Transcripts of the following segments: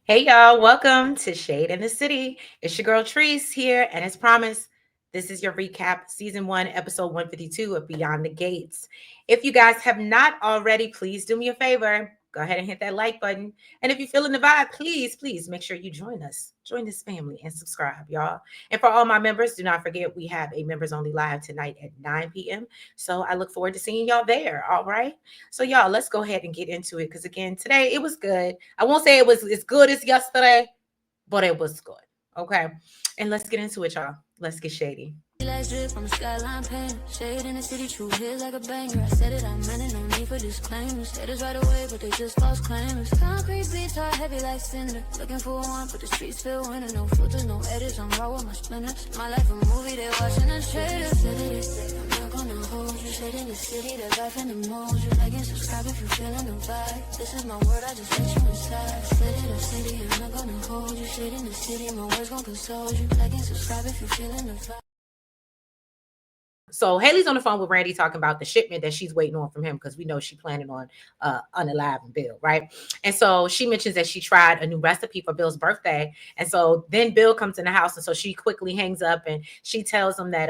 Hey y'all, welcome to Shade in the City. It's your girl Treese here, and as promised, this is your recap, season 1, episode 152 of Beyond the Gates. If you guys have not already, please do me a favor. Go ahead and hit that like button. And if you're feeling the vibe, please make sure you join us. Join this family and subscribe, y'all. And for all my members, do not forget we have a members only live tonight at 9 p.m. So I look forward to seeing y'all there. All right. So y'all, let's go ahead and get into it. Because again, today it was good. I won't say it was as good as yesterday, but it was good. Okay. And let's get into it, y'all. Let's get shady. Lights drip from the skyline pain. Shade in the city, true hits like a banger. I said it, I meant it, no need for disclaimers. Haters right away, but they just false claimers. Concrete beats are heavy like cinder. Looking for one, but the streets feel winter. No filters, no edits, I'm raw with my splinters. My life a movie, they watching us trailers. I'm not gonna hold you. Shade in the city, the life in the mold. You like and subscribe if you feeling the vibe. This is my word, I just let you inside. Slid in the city, I'm not gonna hold you. Shade in the city, my words gon' console you. Like and subscribe if you feeling the vibe. So Haley's on the phone with Randy talking about the shipment that she's waiting on from him because we know she's planning on unaliving Bill, right? And so she mentions that she tried a new recipe for Bill's birthday. And so then Bill comes in the house, and so she quickly hangs up and she tells him that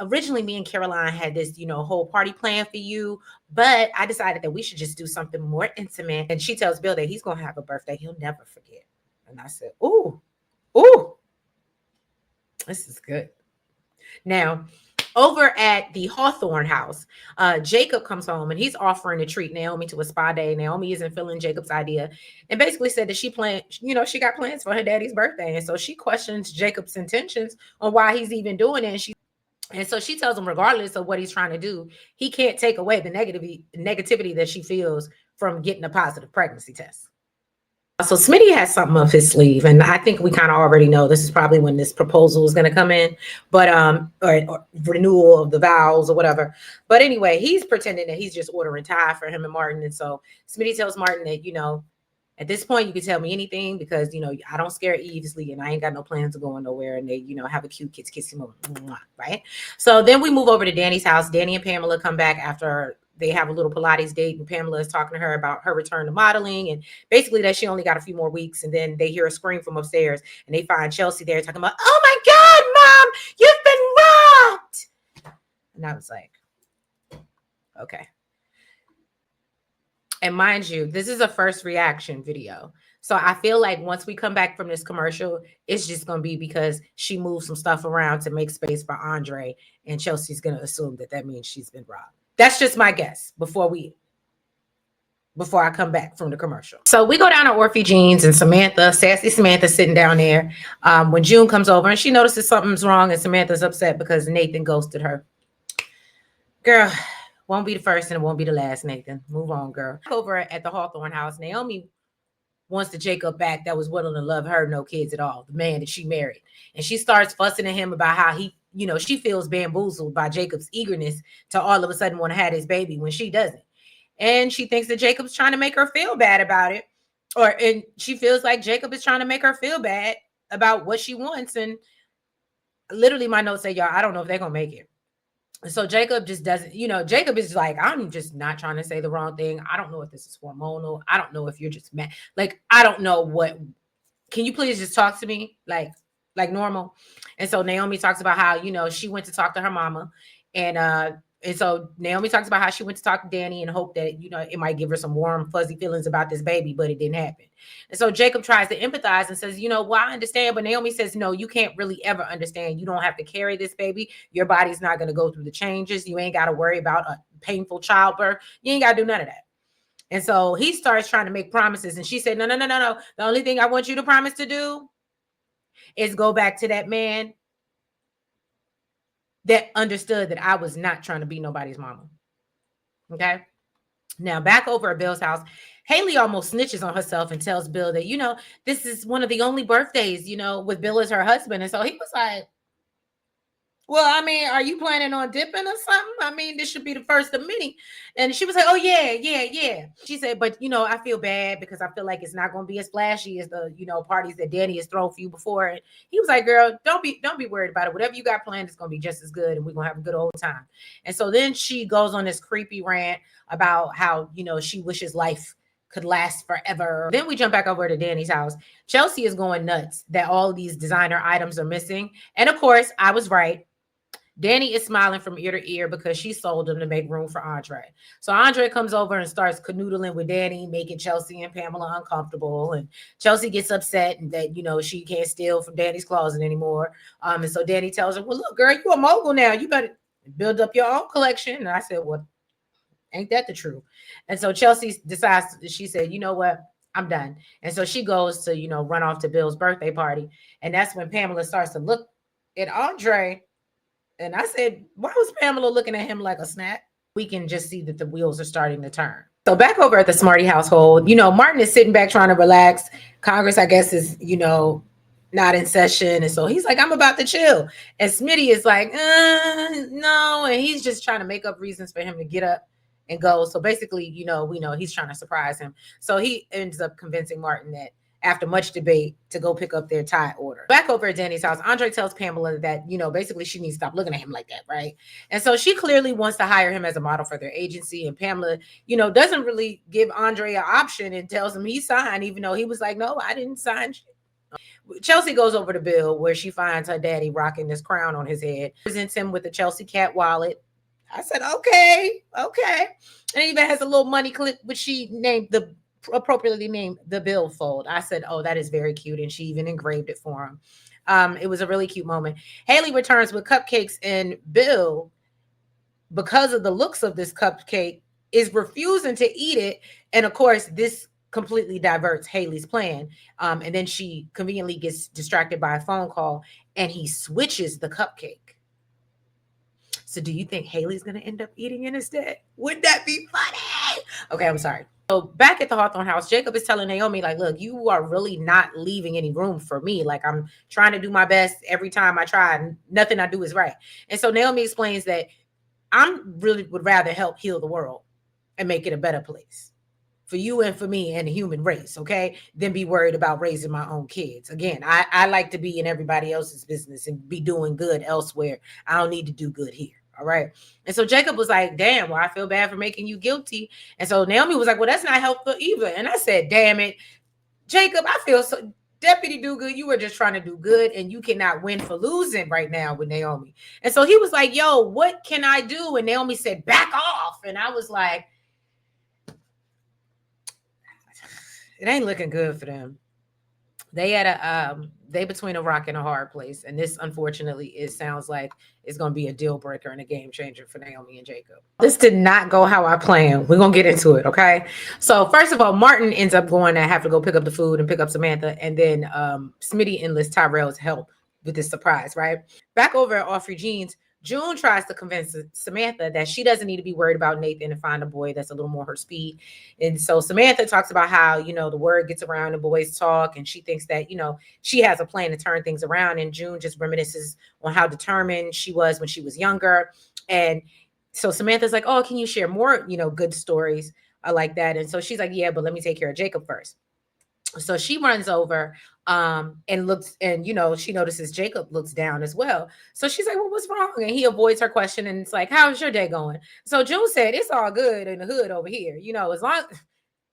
originally me and Caroline had this, whole party plan for you, but I decided that we should just do something more intimate. And she tells Bill that he's gonna have a birthday he'll never forget. And I said, ooh, this is good. Now, over at the Hawthorne house, Jacob comes home and he's offering to treat Naomi to a spa day. Naomi isn't feeling Jacob's idea and basically said that she got plans for her daddy's birthday. And so she questions Jacob's intentions on why he's even doing it. And so she tells him, regardless of what he's trying to do, he can't take away the negativity that she feels from getting a positive pregnancy test. So Smitty has something up his sleeve, and I think we kind of already know this is probably when this proposal is going to come in, but or renewal of the vows or whatever. But anyway, he's pretending that he's just ordering Thai for him and Martin, and so Smitty tells Martin that at this point you can tell me anything because I don't scare easily, and I ain't got no plans of going nowhere, and they have a cute kissy moment, right? So then we move over to Danny's house. Danny and Pamela come back after they have a little Pilates date, and Pamela is talking to her about her return to modeling and basically that she only got a few more weeks. And then they hear a scream from upstairs and they find Chelsea there talking about, oh my God, Mom, you've been robbed. And I was like, okay. And mind you, this is a first reaction video. So I feel like once we come back from this commercial, it's just going to be because she moved some stuff around to make space for Andre, and Chelsea's going to assume that means she's been robbed. That's just my guess before I come back from the commercial. So we go down to Orphe Jeans and sassy Samantha sitting down there when June comes over and she notices something's wrong and Samantha's upset because Nathan ghosted her. Girl, won't be the first and it won't be the last, Nathan. Move on, girl. Over at the Hawthorne house, Naomi wants the Jacob back that was willing to love her, no kids at all, the man that she married. And she starts fussing at him about how she feels bamboozled by Jacob's eagerness to all of a sudden want to have his baby when she doesn't. And she thinks that Jacob's trying to make her feel bad about it. And she feels like Jacob is trying to make her feel bad about what she wants. And literally my notes say, y'all, I don't know if they're going to make it. So Jacob just doesn't, Jacob is like, I'm just not trying to say the wrong thing. I don't know if this is hormonal. I don't know if you're just mad. Like, I don't know what, can you please just talk to me like normal? And so Naomi talks about how, she went to talk to her mama and so Naomi talks about how she went to talk to Danny and hope that, it might give her some warm, fuzzy feelings about this baby, but it didn't happen. And so Jacob tries to empathize and says, well, I understand. But Naomi says, no, you can't really ever understand. You don't have to carry this baby. Your body's not going to go through the changes. You ain't got to worry about a painful childbirth. You ain't got to do none of that. And so he starts trying to make promises. And she said, no. The only thing I want you to promise to do is go back to that man that understood that I was not trying to be nobody's mama. Okay. Now back over at Bill's house, Haley almost snitches on herself and tells Bill that, this is one of the only birthdays, with Bill as her husband. And so he was like, well, I mean, are you planning on dipping or something? I mean, this should be the first of many. And she was like, oh, yeah. She said, but, I feel bad because I feel like it's not going to be as flashy as the, parties that Danny has thrown for you before. And he was like, girl, don't be worried about it. Whatever you got planned is going to be just as good. And we're going to have a good old time. And so then she goes on this creepy rant about how, she wishes life could last forever. Then we jump back over to Danny's house. Chelsea is going nuts that all these designer items are missing. And of course, I was right. Danny is smiling from ear to ear because she sold them to make room for Andre. So Andre comes over and starts canoodling with Danny, making Chelsea and Pamela uncomfortable. And Chelsea gets upset that, she can't steal from Danny's closet anymore. And so Danny tells her, well, look, girl, you a mogul now. You better build up your own collection. And I said, well, ain't that the truth? And so Chelsea decides, she said, you know what? I'm done. And so she goes to, run off to Bill's birthday party. And that's when Pamela starts to look at Andre. And I said, why was Pamela looking at him like a snack? We can just see that the wheels are starting to turn. So back over at the Smarty household, Martin is sitting back trying to relax. Congress, I guess, is, not in session. And so he's like, I'm about to chill. And Smitty is like, no. And he's just trying to make up reasons for him to get up and go. So basically, we know he's trying to surprise him. So he ends up convincing Martin that after much debate to go pick up their tie order. Back over at Danny's house, Andre tells Pamela that, basically she needs to stop looking at him like that, right? And so she clearly wants to hire him as a model for their agency. And Pamela, doesn't really give Andre an option and tells him he signed, even though he was like, no, I didn't sign shit. Chelsea goes over to Bill where she finds her daddy rocking this crown on his head, presents him with the Chelsea cat wallet. I said, okay. And it even has a little money clip, which she appropriately named the billfold. I said, oh, that is very cute. And she even engraved it for him. It was a really cute moment. Haley returns with cupcakes, and Bill, because of the looks of this cupcake, is refusing to eat it. And of course, this completely diverts Haley's plan. And then she conveniently gets distracted by a phone call, and he switches the cupcake. So do you think Haley's going to end up eating it instead? Would that be funny? Okay, I'm sorry. So back at the Hawthorne house, Jacob is telling Naomi, like, look, you are really not leaving any room for me. Like, I'm trying to do my best every time I try, and nothing I do is right. And so Naomi explains that I really would rather help heal the world and make it a better place for you and for me and the human race, okay, than be worried about raising my own kids. Again, I like to be in everybody else's business and be doing good elsewhere. I don't need to do good here. All right. And so Jacob was like, damn, well, I feel bad for making you guilty. And so Naomi was like, well, that's not helpful either. And I said, damn it, Jacob, I feel so. Deputy Do Good, you were just trying to do good, and you cannot win for losing right now with Naomi. And so he was like, yo, what can I do? And Naomi said, back off. And I was like, it ain't looking good for them. They had they between a rock and a hard place. And this, unfortunately, it sounds like it's going to be a deal breaker and a game changer for Naomi and Jacob. This did not go how I planned. We're going to get into it, okay? So first of all, Martin ends up going to have to go pick up the food and pick up Samantha. And then Smitty enlists Tyrell's help with this surprise, right? Back over at Offrey Jeans, June tries to convince Samantha that she doesn't need to be worried about Nathan and find a boy that's a little more her speed. And so Samantha talks about how, the word gets around and boys talk. And she thinks that, she has a plan to turn things around. And June just reminisces on how determined she was when she was younger. And so Samantha's like, oh, can you share more, good stories like that? And so she's like, yeah, but let me take care of Jacob first. So she runs over and looks, and she notices Jacob looks down as well. So she's like, well, what's wrong? And he avoids her question, and it's like, how's your day going? So June said, it's all good in the hood over here. As long as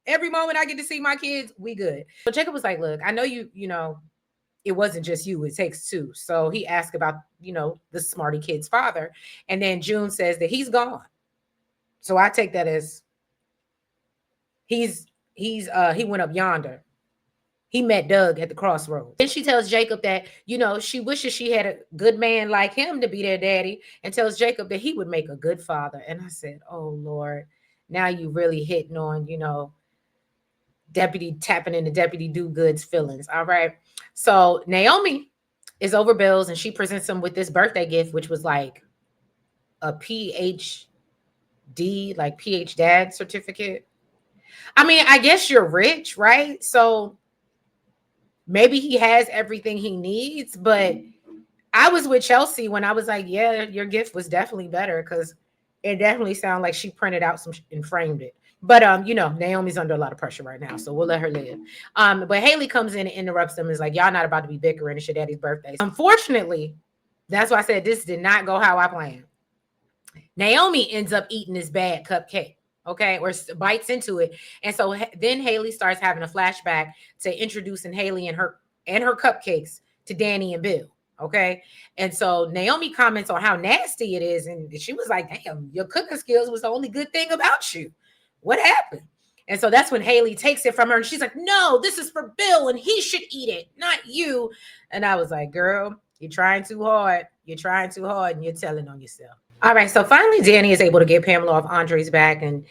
every moment I get to see my kids, we good. So Jacob was like, look, I know it wasn't just you, it takes two. So he asked about, the smarty kid's father. And then June says that he's gone. So I take that as he went up yonder. He met Doug at the crossroads. Then she tells Jacob that, she wishes she had a good man like him to be their daddy, and tells Jacob that he would make a good father. And I said, oh, Lord, now you really hitting on, tapping into Deputy Do-Good's feelings. All right. So Naomi is over Bill's, and she presents him with this birthday gift, which was like a PhD, like PH dad certificate. I mean, I guess you're rich, right? So maybe he has everything he needs, but I was with Chelsea when I was like, yeah, your gift was definitely better, because it definitely sounded like she printed out some and framed it. But, Naomi's under a lot of pressure right now, so we'll let her live. But Haley comes in and interrupts them and is like, y'all not about to be bickering. It's your daddy's birthday. Unfortunately, that's why I said this did not go how I planned. Naomi ends up eating this bad cupcake. okay, or bites into it. And so then Haley starts having a flashback to introducing Haley and her cupcakes to Danny and Bill. Okay. And so Naomi comments on how nasty it is. And she was like, damn, your cooking skills was the only good thing about you. What happened? And so that's when Haley takes it from her and she's like, no, this is for Bill and he should eat it, not you. And I was like, girl, you're trying too hard. You're trying too hard and you're telling on yourself. All right. So finally, Danny is able to get Pamela off Andre's back. And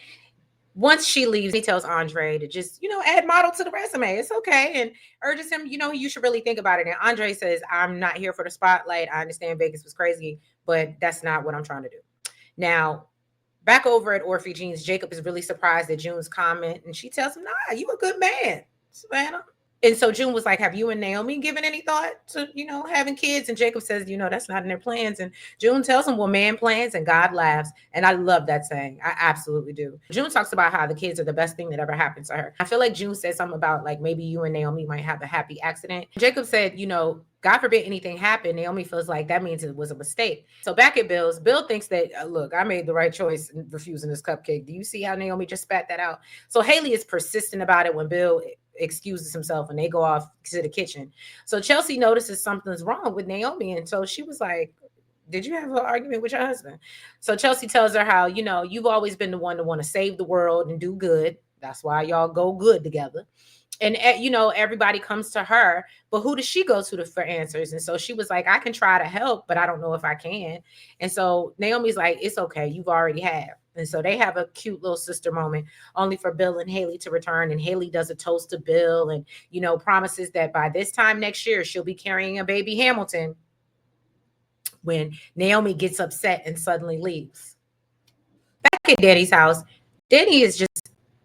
once she leaves, he tells Andre to just, add model to the resume. It's okay. And urges him, you should really think about it. And Andre says, I'm not here for the spotlight. I understand Vegas was crazy, but that's not what I'm trying to do. Now, back over at Orphe Jean's, Jacob is really surprised at June's comment. And she tells him, nah, you a good man, Savannah. And so June was like, have you and Naomi given any thought to, having kids? And Jacob says, that's not in their plans. And June tells him, well, man plans and God laughs. And I love that saying. I absolutely do. June talks about how the kids are the best thing that ever happened to her. I feel like June said something about like maybe you and Naomi might have a happy accident. Jacob said, God forbid anything happened. Naomi feels like that means it was a mistake. So back at Bill's, Bill thinks that, look, I made the right choice in refusing this cupcake. Do you see how Naomi just spat that out? So Haley is persistent about it when Bill excuses himself and they go off to the kitchen. So Chelsea notices something's wrong with Naomi. And so she was like, did you have an argument with your husband? So Chelsea tells her how, you've always been the one to want to save the world and do good. That's why y'all go good together. And, everybody comes to her, but who does she go to for answers? And so she was like, I can try to help, but I don't know if I can. And so Naomi's like, it's okay. You've already have. And so they have a cute little sister moment, only for Bill and Haley to return. And Haley does a toast to Bill and, promises that by this time next year, she'll be carrying a baby Hamilton, when Naomi gets upset and suddenly leaves. Back at Danny's house, Danny is just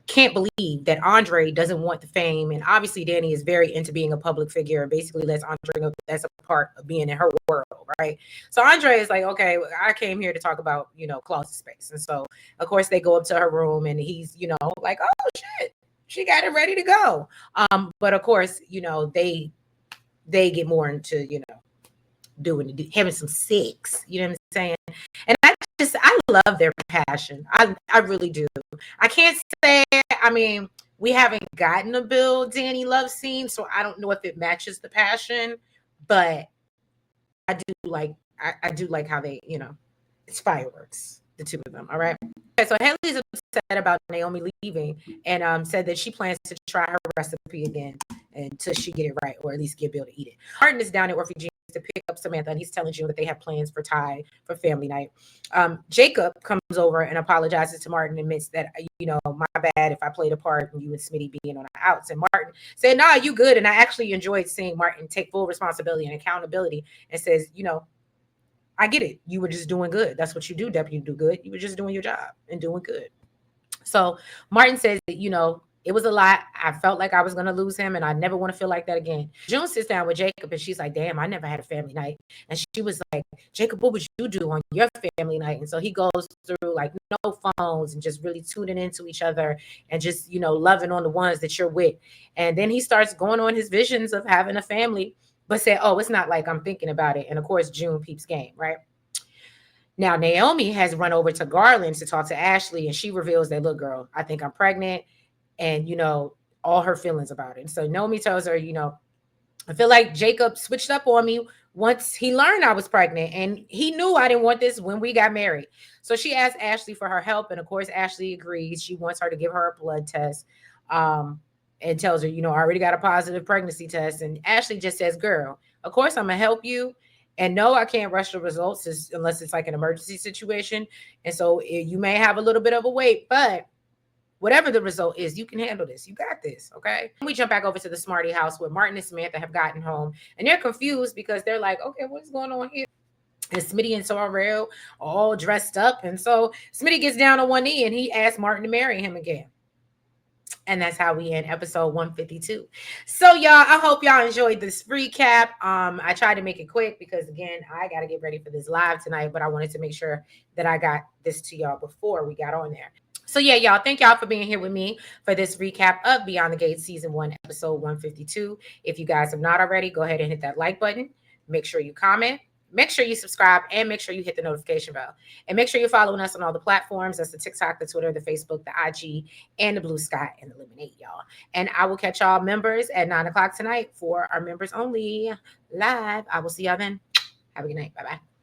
can't believe that Andre doesn't want the fame. And obviously Danny is very into being a public figure and basically lets Andre know that's a part of being in her world, right? So Andre is like, okay, I came here to talk about, closet space. And so, of course, they go up to her room and he's, like, oh, shit, she got it ready to go. But, of course, they get more into, having some sex, you know what I'm saying? And I love their passion. I really do. I can't say, we haven't gotten a Bill Danny love scene, so I don't know if it matches the passion, but I do like how they, it's fireworks, the two of them. All right. Okay, so Haley's upset about Naomi leaving and said that she plans to try her recipe again until she get it right, or at least get Bill to eat it. Martin is down at Orphe Jean's to pick up Samantha, and he's telling June that they have plans for Ty for family night. Jacob comes over and apologizes to Martin, admits that, my bad if I played a part in you and Smitty being on the outs. And Martin said, nah, you good. And I actually enjoyed seeing Martin take full responsibility and accountability and says, I get it. You were just doing good. That's what you do, deputy do good. You were just doing your job and doing good. So Martin says that, it was a lot. I felt like I was going to lose him, and I never want to feel like that again. June sits down with Jacob, and she's like, damn, I never had a family night. And she was like, Jacob, what would you do on your family night? And so he goes through, like, no phones and just really tuning into each other and just, loving on the ones that you're with. And then he starts going on his visions of having a family, but said, oh, it's not like I'm thinking about it. And, of course, June peeps game, right? Now, Naomi has run over to Garland to talk to Ashley, and she reveals that, look, girl, I think I'm pregnant. And, all her feelings about it. And so Naomi tells her, I feel like Jacob switched up on me once he learned I was pregnant. And he knew I didn't want this when we got married. So she asked Ashley for her help. And, of course, Ashley agrees. She wants her to give her a blood test and tells her, I already got a positive pregnancy test. And Ashley just says, girl, of course, I'm going to help you. And no, I can't rush the results unless it's like an emergency situation. And so you may have a little bit of a wait, but whatever the result is, you can handle this. You got this, okay? We jump back over to the Smarty house where Martin and Samantha have gotten home. And they're confused because they're like, okay, what's going on here? And Smitty and Sorrel all dressed up. And so Smitty gets down on one knee and he asks Martin to marry him again. And that's how we end episode 152. So, y'all, I hope y'all enjoyed this recap. I tried to make it quick because, again, I got to get ready for this live tonight. But I wanted to make sure that I got this to y'all before we got on there. So, yeah, y'all, thank y'all for being here with me for this recap of Beyond the Gates Season 1, Episode 152. If you guys have not already, go ahead and hit that like button. Make sure you comment. make sure you subscribe and make sure you hit the notification bell. And make sure you're following us on all the platforms. That's the TikTok, the Twitter, the Facebook, the IG, and the Blue Sky and the Lemonade, y'all. And I will catch y'all members at 9 o'clock tonight for our members only live. I will see y'all then. Have a good night. Bye-bye.